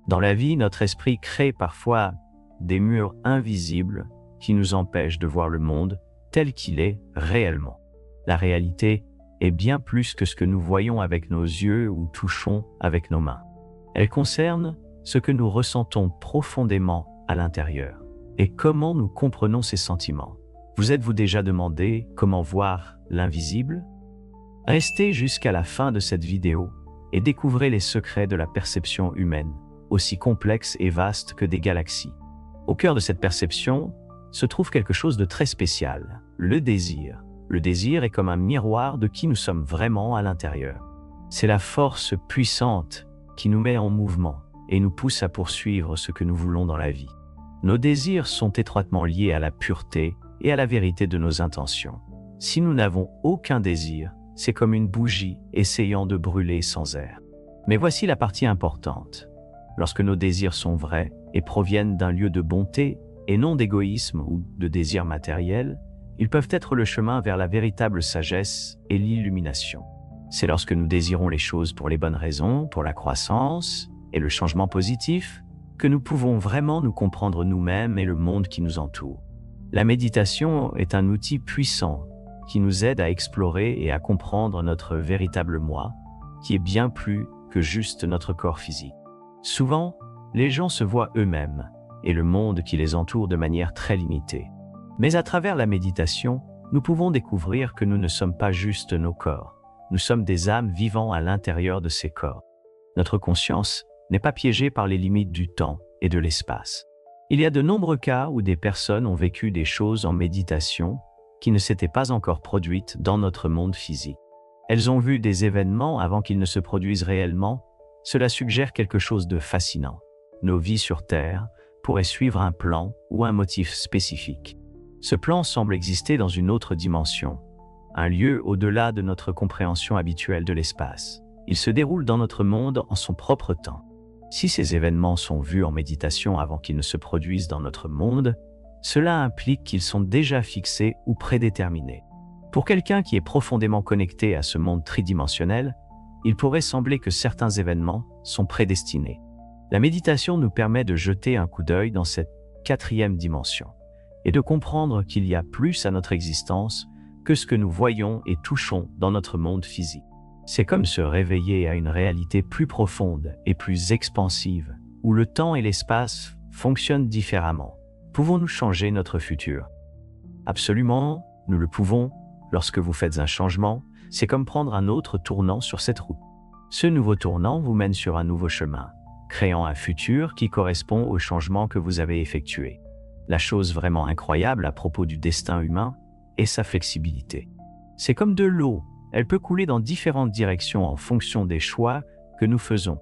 Dans la vie, notre esprit crée parfois des murs invisibles qui nous empêchent de voir le monde tel qu'il est réellement. La réalité est bien plus que ce que nous voyons avec nos yeux ou touchons avec nos mains. Elle concerne ce que nous ressentons profondément à l'intérieur et comment nous comprenons ces sentiments. Vous êtes-vous déjà demandé comment voir l'invisible? Restez jusqu'à la fin de cette vidéo et découvrez les secrets de la perception humaine, aussi complexe et vaste que des galaxies. Au cœur de cette perception se trouve quelque chose de très spécial, le désir. Le désir est comme un miroir de qui nous sommes vraiment à l'intérieur. C'est la force puissante qui nous met en mouvement et nous pousse à poursuivre ce que nous voulons dans la vie. Nos désirs sont étroitement liés à la pureté et à la vérité de nos intentions. Si nous n'avons aucun désir, c'est comme une bougie essayant de brûler sans air. Mais voici la partie importante. Lorsque nos désirs sont vrais et proviennent d'un lieu de bonté et non d'égoïsme ou de désir matériel, ils peuvent être le chemin vers la véritable sagesse et l'illumination. C'est lorsque nous désirons les choses pour les bonnes raisons, pour la croissance et le changement positif, que nous pouvons vraiment nous comprendre nous-mêmes et le monde qui nous entoure. La méditation est un outil puissant qui nous aide à explorer et à comprendre notre véritable moi, qui est bien plus que juste notre corps physique. Souvent, les gens se voient eux-mêmes et le monde qui les entoure de manière très limitée. Mais à travers la méditation, nous pouvons découvrir que nous ne sommes pas juste nos corps. Nous sommes des âmes vivant à l'intérieur de ces corps. Notre conscience n'est pas piégée par les limites du temps et de l'espace. Il y a de nombreux cas où des personnes ont vécu des choses en méditation qui ne s'étaient pas encore produites dans notre monde physique. Elles ont vu des événements avant qu'ils ne se produisent réellement. Cela suggère quelque chose de fascinant. Nos vies sur Terre pourraient suivre un plan ou un motif spécifique. Ce plan semble exister dans une autre dimension, un lieu au-delà de notre compréhension habituelle de l'espace. Il se déroule dans notre monde en son propre temps. Si ces événements sont vus en méditation avant qu'ils ne se produisent dans notre monde, cela implique qu'ils sont déjà fixés ou prédéterminés. Pour quelqu'un qui est profondément connecté à ce monde tridimensionnel, il pourrait sembler que certains événements sont prédestinés. La méditation nous permet de jeter un coup d'œil dans cette quatrième dimension et de comprendre qu'il y a plus à notre existence que ce que nous voyons et touchons dans notre monde physique. C'est comme se réveiller à une réalité plus profonde et plus expansive, où le temps et l'espace fonctionnent différemment. Pouvons-nous changer notre futur? Absolument, nous le pouvons. Lorsque vous faites un changement, c'est comme prendre un autre tournant sur cette route. Ce nouveau tournant vous mène sur un nouveau chemin, créant un futur qui correspond au changement que vous avez effectué. La chose vraiment incroyable à propos du destin humain est sa flexibilité. C'est comme de l'eau, elle peut couler dans différentes directions en fonction des choix que nous faisons.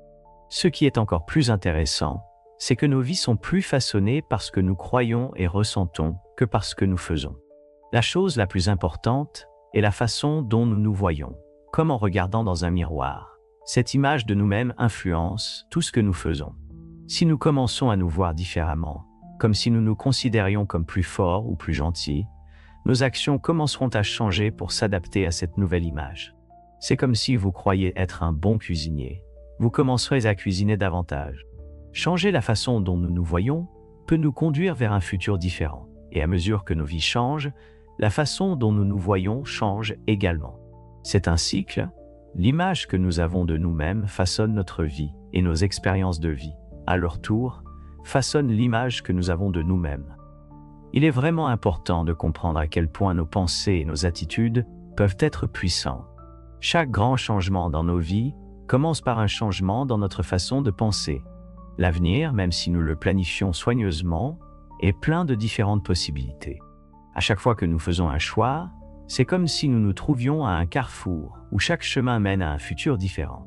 Ce qui est encore plus intéressant, c'est que nos vies sont plus façonnées par ce que nous croyons et ressentons que par ce que nous faisons. La chose la plus importante est la façon dont nous nous voyons, comme en regardant dans un miroir. Cette image de nous-mêmes influence tout ce que nous faisons. Si nous commençons à nous voir différemment, comme si nous nous considérions comme plus forts ou plus gentils, nos actions commenceront à changer pour s'adapter à cette nouvelle image. C'est comme si vous croyez être un bon cuisinier. Vous commencerez à cuisiner davantage. Changer la façon dont nous nous voyons peut nous conduire vers un futur différent. Et à mesure que nos vies changent, la façon dont nous nous voyons change également. C'est un cycle. L'image que nous avons de nous-mêmes façonne notre vie et nos expériences de vie, à leur tour, façonnent l'image que nous avons de nous-mêmes. Il est vraiment important de comprendre à quel point nos pensées et nos attitudes peuvent être puissants. Chaque grand changement dans nos vies commence par un changement dans notre façon de penser. L'avenir, même si nous le planifions soigneusement, est plein de différentes possibilités. À chaque fois que nous faisons un choix, c'est comme si nous nous trouvions à un carrefour où chaque chemin mène à un futur différent.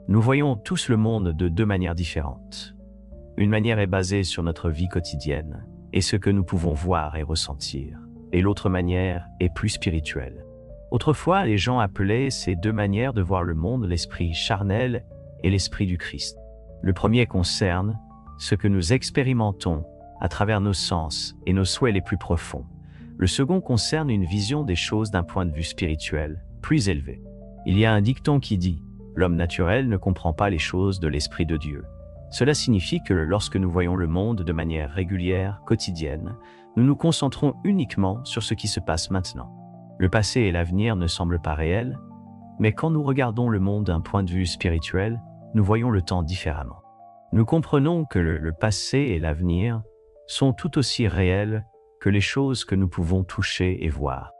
Nous voyons tous le monde de deux manières différentes. Une manière est basée sur notre vie quotidienne et ce que nous pouvons voir et ressentir, et l'autre manière est plus spirituelle. Autrefois, les gens appelaient ces deux manières de voir le monde l'esprit charnel et l'esprit du Christ. Le premier concerne ce que nous expérimentons à travers nos sens et nos souhaits les plus profonds. Le second concerne une vision des choses d'un point de vue spirituel, plus élevé. Il y a un dicton qui dit « L'homme naturel ne comprend pas les choses de l'Esprit de Dieu, Cela signifie que lorsque nous voyons le monde de manière régulière, quotidienne, nous nous concentrons uniquement sur ce qui se passe maintenant. Le passé et l'avenir ne semblent pas réels, mais quand nous regardons le monde d'un point de vue spirituel, nous voyons le temps différemment. Nous comprenons que le passé et l'avenir sont tout aussi réels que les choses que nous pouvons toucher et voir.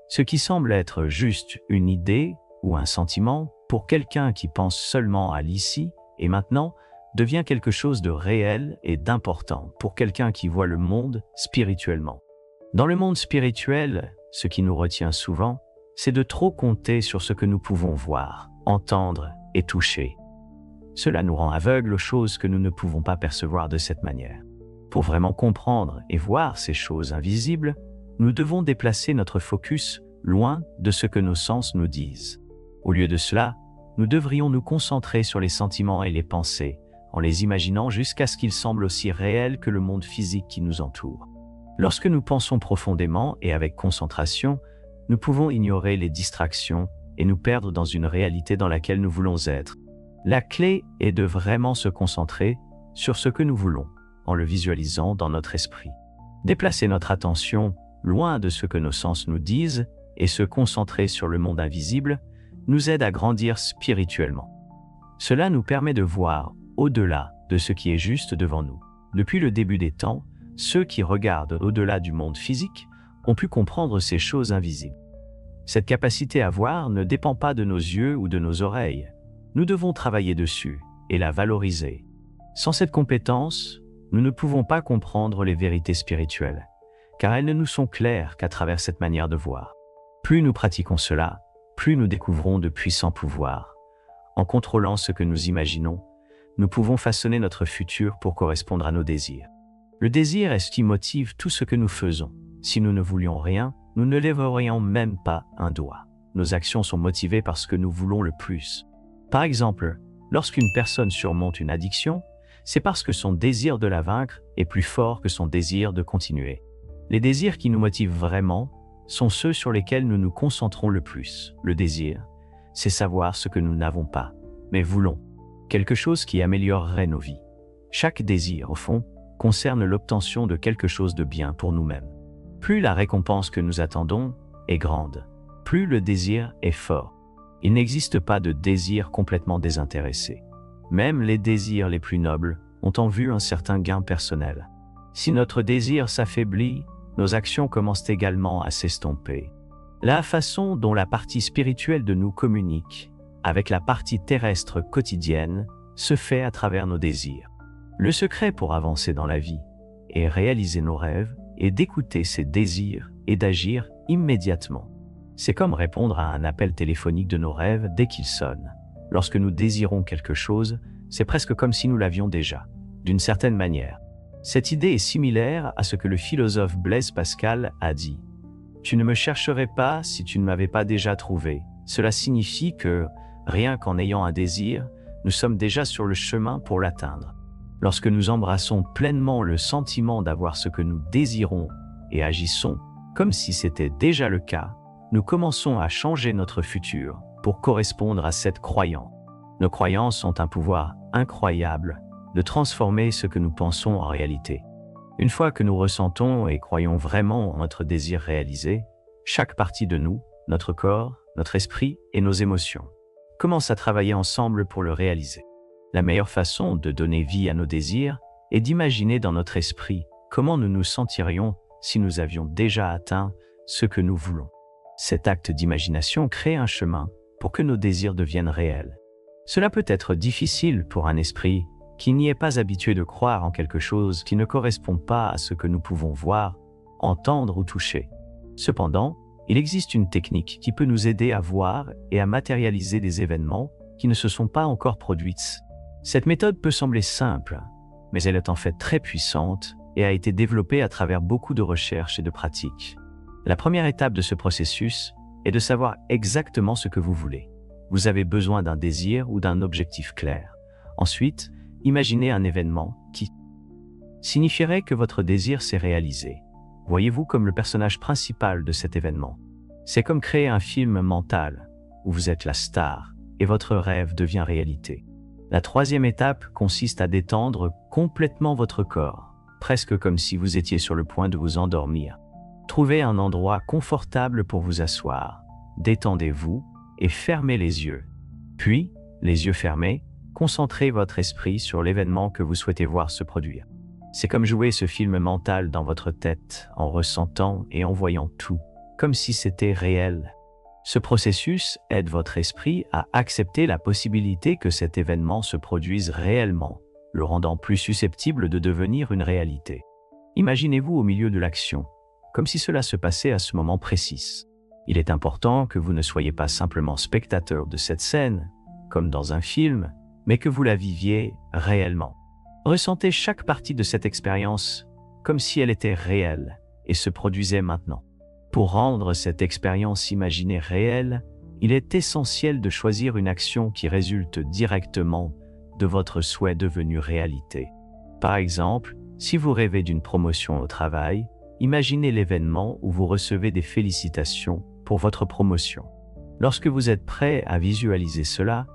Ce qui semble être juste une idée ou un sentiment, pour quelqu'un qui pense seulement à l'ici et maintenant, devient quelque chose de réel et d'important pour quelqu'un qui voit le monde spirituellement. Dans le monde spirituel, ce qui nous retient souvent, c'est de trop compter sur ce que nous pouvons voir, entendre et toucher. Cela nous rend aveugles aux choses que nous ne pouvons pas percevoir de cette manière. Pour vraiment comprendre et voir ces choses invisibles, nous devons déplacer notre focus loin de ce que nos sens nous disent. Au lieu de cela, nous devrions nous concentrer sur les sentiments et les pensées, en les imaginant jusqu'à ce qu'ils semblent aussi réels que le monde physique qui nous entoure. Lorsque nous pensons profondément et avec concentration, nous pouvons ignorer les distractions et nous perdre dans une réalité dans laquelle nous voulons être. La clé est de vraiment se concentrer sur ce que nous voulons, en le visualisant dans notre esprit. Déplacer notre attention loin de ce que nos sens nous disent et se concentrer sur le monde invisible nous aide à grandir spirituellement. Cela nous permet de voir au-delà de ce qui est juste devant nous. Depuis le début des temps, ceux qui regardent au-delà du monde physique ont pu comprendre ces choses invisibles. Cette capacité à voir ne dépend pas de nos yeux ou de nos oreilles. Nous devons travailler dessus et la valoriser. Sans cette compétence, nous ne pouvons pas comprendre les vérités spirituelles, car elles ne nous sont claires qu'à travers cette manière de voir. Plus nous pratiquons cela, plus nous découvrons de puissants pouvoirs. En contrôlant ce que nous imaginons, nous pouvons façonner notre futur pour correspondre à nos désirs. Le désir est ce qui motive tout ce que nous faisons. Si nous ne voulions rien, nous ne lèverions même pas un doigt. Nos actions sont motivées par ce que nous voulons le plus. Par exemple, lorsqu'une personne surmonte une addiction, c'est parce que son désir de la vaincre est plus fort que son désir de continuer. Les désirs qui nous motivent vraiment sont ceux sur lesquels nous nous concentrons le plus. Le désir, c'est savoir ce que nous n'avons pas, mais voulons. Quelque chose qui améliorerait nos vies. Chaque désir, au fond, concerne l'obtention de quelque chose de bien pour nous-mêmes. Plus la récompense que nous attendons est grande, plus le désir est fort. Il n'existe pas de désir complètement désintéressé. Même les désirs les plus nobles ont en vue un certain gain personnel. Si notre désir s'affaiblit, nos actions commencent également à s'estomper. La façon dont la partie spirituelle de nous communique avec la partie terrestre quotidienne se fait à travers nos désirs. Le secret pour avancer dans la vie et réaliser nos rêves est d'écouter ces désirs et d'agir immédiatement. C'est comme répondre à un appel téléphonique de nos rêves dès qu'il sonne. Lorsque nous désirons quelque chose, c'est presque comme si nous l'avions déjà, d'une certaine manière. Cette idée est similaire à ce que le philosophe Blaise Pascal a dit. « Tu ne me chercherais pas si tu ne m'avais pas déjà trouvé. » Cela signifie que, rien qu'en ayant un désir, nous sommes déjà sur le chemin pour l'atteindre. Lorsque nous embrassons pleinement le sentiment d'avoir ce que nous désirons et agissons comme si c'était déjà le cas, nous commençons à changer notre futur pour correspondre à cette croyance. Nos croyances ont un pouvoir incroyable de transformer ce que nous pensons en réalité. Une fois que nous ressentons et croyons vraiment en notre désir réalisé, chaque partie de nous, notre corps, notre esprit et nos émotions, commence à travailler ensemble pour le réaliser. La meilleure façon de donner vie à nos désirs est d'imaginer dans notre esprit comment nous nous sentirions si nous avions déjà atteint ce que nous voulons. Cet acte d'imagination crée un chemin pour que nos désirs deviennent réels. Cela peut être difficile pour un esprit qui n'y est pas habitué de croire en quelque chose qui ne correspond pas à ce que nous pouvons voir, entendre ou toucher. Cependant, il existe une technique qui peut nous aider à voir et à matérialiser des événements qui ne se sont pas encore produits. Cette méthode peut sembler simple, mais elle est en fait très puissante et a été développée à travers beaucoup de recherches et de pratiques. La première étape de ce processus est de savoir exactement ce que vous voulez. Vous avez besoin d'un désir ou d'un objectif clair. Ensuite, imaginez un événement qui signifierait que votre désir s'est réalisé. Voyez-vous comme le personnage principal de cet événement. C'est comme créer un film mental où vous êtes la star et votre rêve devient réalité. La troisième étape consiste à détendre complètement votre corps, presque comme si vous étiez sur le point de vous endormir. Trouvez un endroit confortable pour vous asseoir, détendez-vous et fermez les yeux. Puis, les yeux fermés, concentrez votre esprit sur l'événement que vous souhaitez voir se produire. C'est comme jouer ce film mental dans votre tête, en ressentant et en voyant tout, comme si c'était réel. Ce processus aide votre esprit à accepter la possibilité que cet événement se produise réellement, le rendant plus susceptible de devenir une réalité. Imaginez-vous au milieu de l'action, comme si cela se passait à ce moment précis. Il est important que vous ne soyez pas simplement spectateur de cette scène, comme dans un film, mais que vous la viviez réellement. Ressentez chaque partie de cette expérience comme si elle était réelle et se produisait maintenant. Pour rendre cette expérience imaginée réelle, il est essentiel de choisir une action qui résulte directement de votre souhait devenu réalité. Par exemple, si vous rêvez d'une promotion au travail, imaginez l'événement où vous recevez des félicitations pour votre promotion. Lorsque vous êtes prêt à visualiser cela,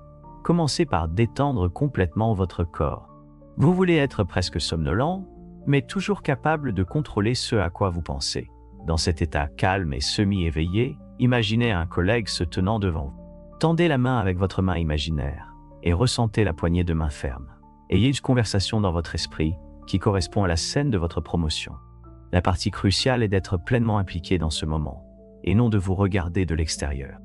commencez par détendre complètement votre corps. Vous voulez être presque somnolent, mais toujours capable de contrôler ce à quoi vous pensez. Dans cet état calme et semi-éveillé, imaginez un collègue se tenant devant vous. Tendez la main avec votre main imaginaire et ressentez la poignée de main ferme. Ayez une conversation dans votre esprit qui correspond à la scène de votre promotion. La partie cruciale est d'être pleinement impliqué dans ce moment et non de vous regarder de l'extérieur.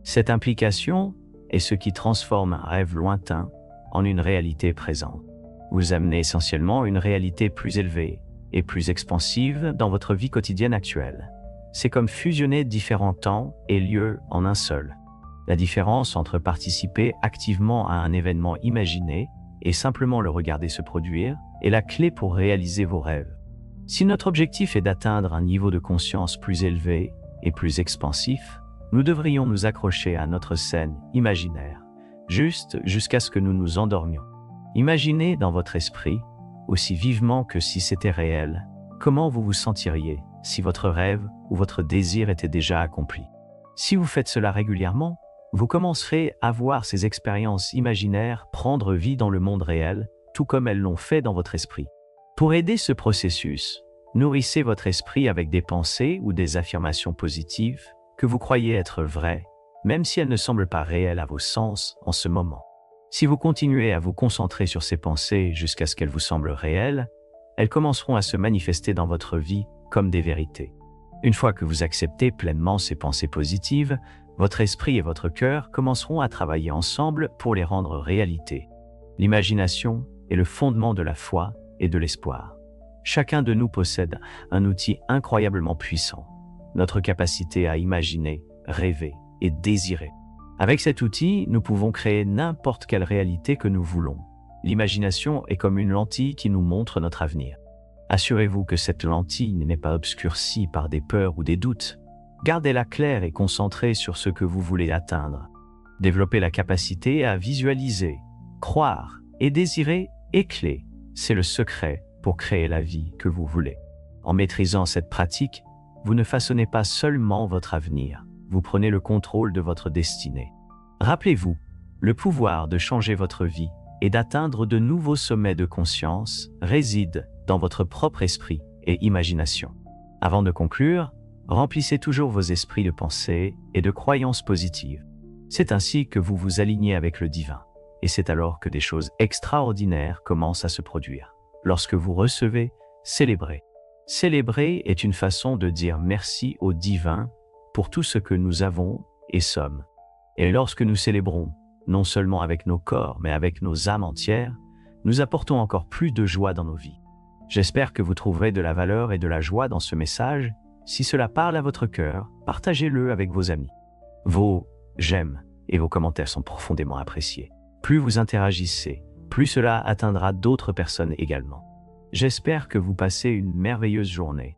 Cette implication est ce qui transforme un rêve lointain en une réalité présente. Vous amenez essentiellement une réalité plus élevée et plus expansive dans votre vie quotidienne actuelle. C'est comme fusionner différents temps et lieux en un seul. La différence entre participer activement à un événement imaginé et simplement le regarder se produire est la clé pour réaliser vos rêves. Si notre objectif est d'atteindre un niveau de conscience plus élevé et plus expansif, nous devrions nous accrocher à notre scène imaginaire, juste jusqu'à ce que nous nous endormions. Imaginez dans votre esprit, aussi vivement que si c'était réel, comment vous vous sentiriez si votre rêve ou votre désir était déjà accompli. Si vous faites cela régulièrement, vous commencerez à voir ces expériences imaginaires prendre vie dans le monde réel, tout comme elles l'ont fait dans votre esprit. Pour aider ce processus, nourrissez votre esprit avec des pensées ou des affirmations positives que vous croyez être vraies, même si elles ne semblent pas réelles à vos sens en ce moment. Si vous continuez à vous concentrer sur ces pensées jusqu'à ce qu'elles vous semblent réelles, elles commenceront à se manifester dans votre vie comme des vérités. Une fois que vous acceptez pleinement ces pensées positives, votre esprit et votre cœur commenceront à travailler ensemble pour les rendre réalité. L'imagination est le fondement de la foi et de l'espoir. Chacun de nous possède un outil incroyablement puissant, notre capacité à imaginer, rêver et désirer. Avec cet outil, nous pouvons créer n'importe quelle réalité que nous voulons. L'imagination est comme une lentille qui nous montre notre avenir. Assurez-vous que cette lentille n'est pas obscurcie par des peurs ou des doutes. Gardez-la claire et concentrée sur ce que vous voulez atteindre. Développer la capacité à visualiser, croire et désirer est clé. C'est le secret pour créer la vie que vous voulez. En maîtrisant cette pratique, vous ne façonnez pas seulement votre avenir, vous prenez le contrôle de votre destinée. Rappelez-vous, le pouvoir de changer votre vie et d'atteindre de nouveaux sommets de conscience réside dans votre propre esprit et imagination. Avant de conclure, remplissez toujours vos esprits de pensées et de croyances positives. C'est ainsi que vous vous alignez avec le divin, et c'est alors que des choses extraordinaires commencent à se produire. Lorsque vous recevez, célébrez. Célébrer est une façon de dire merci au divin pour tout ce que nous avons et sommes. Et lorsque nous célébrons, non seulement avec nos corps, mais avec nos âmes entières, nous apportons encore plus de joie dans nos vies. J'espère que vous trouverez de la valeur et de la joie dans ce message. Si cela parle à votre cœur, partagez-le avec vos amis. Vos j'aime et vos commentaires sont profondément appréciés. Plus vous interagissez, plus cela atteindra d'autres personnes également. J'espère que vous passez une merveilleuse journée